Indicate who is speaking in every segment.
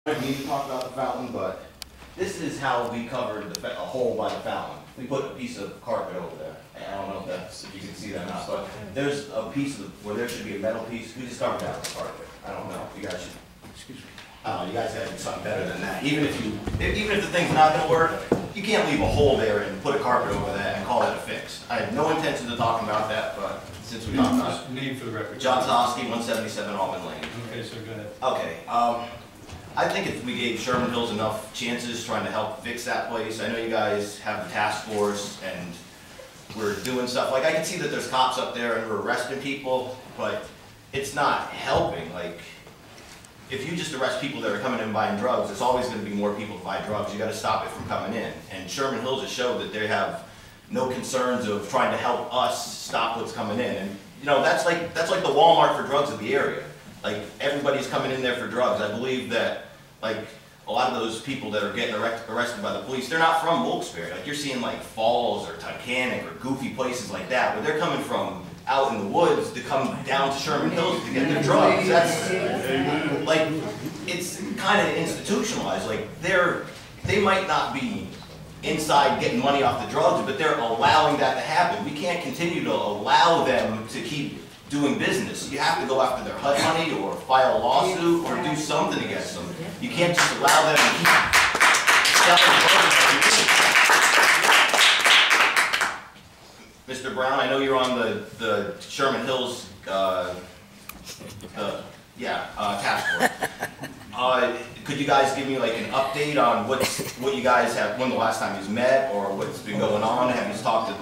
Speaker 1: I don't need to talk about the fountain, but this is how we covered a hole by the fountain. We put a piece of carpet over there. I don't know if you can see that or not, but there's a piece where there should be a metal piece. We just covered that with carpet. I don't know. You guys should. Excuse me. You guys gotta do something better than that. Even if the thing's not gonna work, you can't leave a hole there and put a carpet over that and call it a fix. I had no intention of talking about that, but since we talked about it.
Speaker 2: Name for the record.
Speaker 1: John Tosky, 177 Almond Lane.
Speaker 2: Okay, so go ahead.
Speaker 1: Okay. I think if we gave Sherman Hills enough chances trying to help fix that place, I know you guys have the task force and we're doing stuff. Like, I can see that there's cops up there and we're arresting people, but it's not helping. Like, if you just arrest people that are coming in buying drugs, there's always going to be more people to buy drugs. You got to stop it from coming in. And Sherman Hills has showed that they have no concerns of trying to help us stop what's coming in. And you know, that's like the Walmart for drugs of the area. Like, everybody's coming in there for drugs. I believe that, like, a lot of those people that are getting arrested by the police, they're not from Wilkes Barre. Like, you're seeing like Falls or Titanic or goofy places like that, where they're coming from out in the woods to come down to Sherman Hills to get their drugs. That's, like, it's kind of institutionalized. Like, they might not be inside getting money off the drugs, but they're allowing that to happen. We can't continue to allow them to keep doing business. You have to go after their HUD money or file a lawsuit or do something against them. You can't just allow them to keep selling drugs. Mr. Brown, I know you're on the Sherman Hills task force. Could you guys give me like an update on what you guys have, when the last time you met, or what's been going on? Have you talked to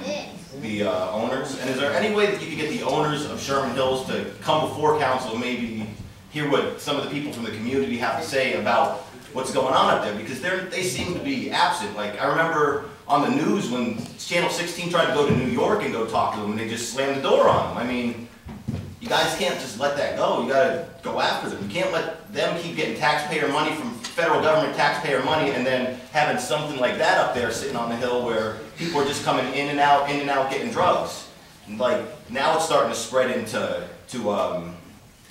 Speaker 1: the owners? And is there any way that you could get the owners of Sherman Hills to come before council and maybe hear what some of the people from the community have to say about what's going on up there? Because they seem to be absent. Like, I remember on the news when Channel 16 tried to go to New York and go talk to them, and they just slammed the door on them. I mean, you guys can't just let that go. You gotta go after them. You can't let them keep getting taxpayer money from federal government taxpayer money and then having something like that up there sitting on the hill where people are just coming in and out getting drugs. And like, now it's starting to spread into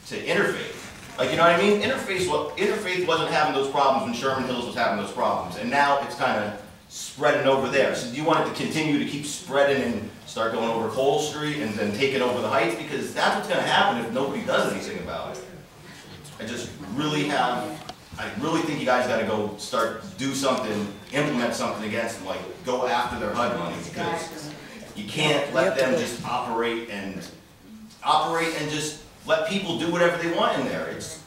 Speaker 1: interfaith. Like, you know what I mean? Interfaith wasn't having those problems when Sherman Hills was having those problems, and now it's kind of spreading over there. So do you want it to continue to keep spreading and start going over Cole Street and then taking over the Heights? Because that's what's going to happen if nobody does anything about it. I really think you guys got to go do something, implement something against them, like go after their HUD money, because you can't let them just operate and just let people do whatever they want in there. It's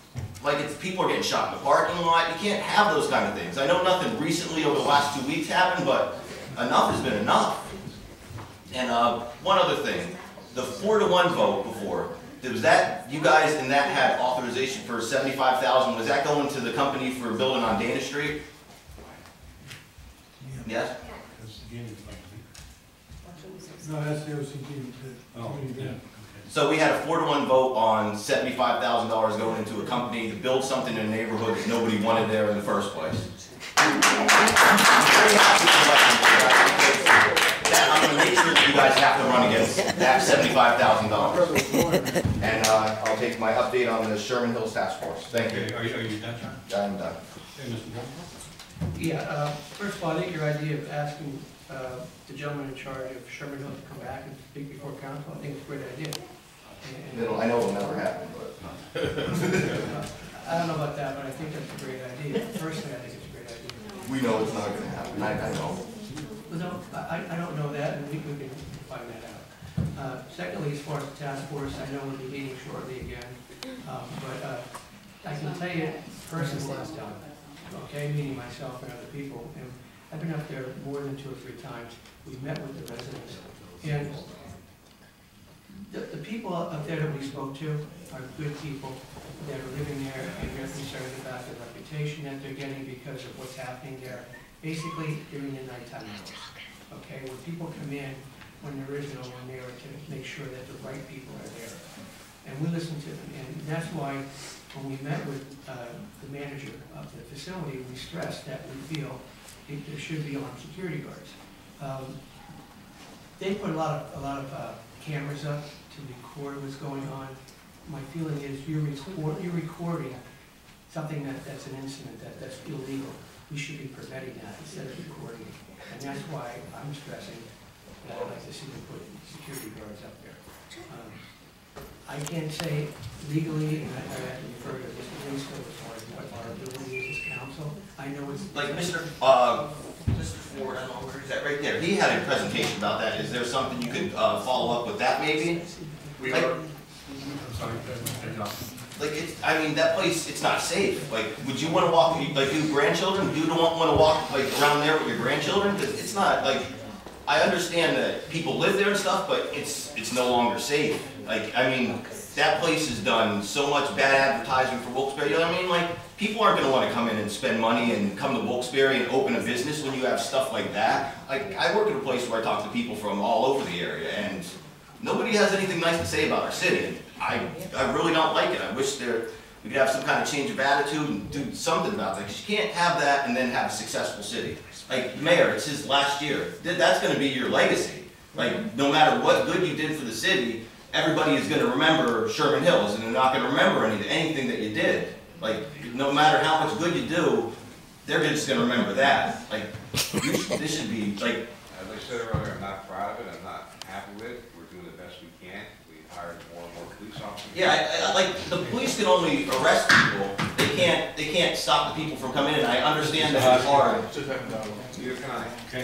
Speaker 1: like people are getting shot in the parking lot. You can't have those kind of things. I know nothing recently over the last 2 weeks happened, but enough has been enough. And one other thing, the 4-to-1 vote before, was that you guys in that had authorization for $75,000? Was that going to the company for building on Dana Street? Yes?
Speaker 3: No, that's the OCD.
Speaker 2: Oh, yeah.
Speaker 1: So we had a 4-to-1 vote on $75,000 going into a company to build something in a neighborhood that nobody wanted there in the first place. I'm very happy with that. I'm going to make sure that you guys have to run against that $75,000. And I'll take my update on the Sherman Hills Task Force. Thank you.
Speaker 2: Are you done, John?
Speaker 1: I'm done.
Speaker 2: Okay, Mr. Moore?
Speaker 3: Yeah, first of all, I think your idea of asking the gentleman in charge of Sherman Hill to come back and speak before council, I think it's a great idea.
Speaker 1: I know it'll never happen, but
Speaker 3: I don't know about that, but I think that's a great idea. Personally, I think it's a great idea.
Speaker 1: we know it's not going to happen. I know.
Speaker 3: Well, no, I don't know that, and we can find that out. Secondly, as far as the task force, I know we'll be meeting shortly again, but I can tell you personally, okay, meeting myself and other people, and I've been up there more than 2 or 3 times. We've met with the residents, and the people up there that we spoke to are good people that are living there, and they're concerned about the reputation that they're getting because of what's happening there, basically during the nighttime hours. Okay, when people come in, when there is no one there, to make sure that the right people are there. And we listen to them, and that's why when we met with the manager of the facility, we stressed that we feel there should be armed security guards. They put a lot of cameras up to record what's going on. My feeling is you're recording something that's an incident that's illegal, we should be preventing that instead of recording it. And that's why I'm stressing that I'd like to see them put security guards up there. I can't say legally, and I have to refer to Mr. Winslow as far as what our ability is as council. I know it's.
Speaker 1: Like Mr. Ford, I don't know where is that, right there. He had a presentation about that. Is there something you could follow up with that maybe?
Speaker 2: We
Speaker 1: Like-
Speaker 2: are, I'm sorry, take it off.
Speaker 1: Like, I mean, that place, it's not safe. Like, would you want to walk, like, you grandchildren, do you want to walk, like, around there with your grandchildren? Because it's not, like, I understand that people live there and stuff, but it's no longer safe. Like, I mean, that place has done so much bad advertising for Wilkes Barre, you know what I mean? Like, people aren't gonna wanna come in and spend money and come to Wilkes Barre and open a business when you have stuff like that. Like, I work at a place where I talk to people from all over the area, and nobody has anything nice to say about our city. I really don't like it. I wish we could have some kind of change of attitude and do something about that, because you can't have that and then have a successful city. Like, Mayor, it's his last year. That's gonna be your legacy. Like, no matter what good you did for the city, everybody is gonna remember Sherman Hills, and they're not gonna remember anything that you did. Like, no matter how much good you do, they're just gonna remember that. Like, this should be, like...
Speaker 4: As I said earlier, I'm not proud of it, I'm not happy with it, we're doing the best we can. We hired more and more police officers.
Speaker 1: Yeah, like, the police can only arrest people. They can't stop the people from coming in. I understand that it's hard.
Speaker 4: Neither can I.
Speaker 2: Okay.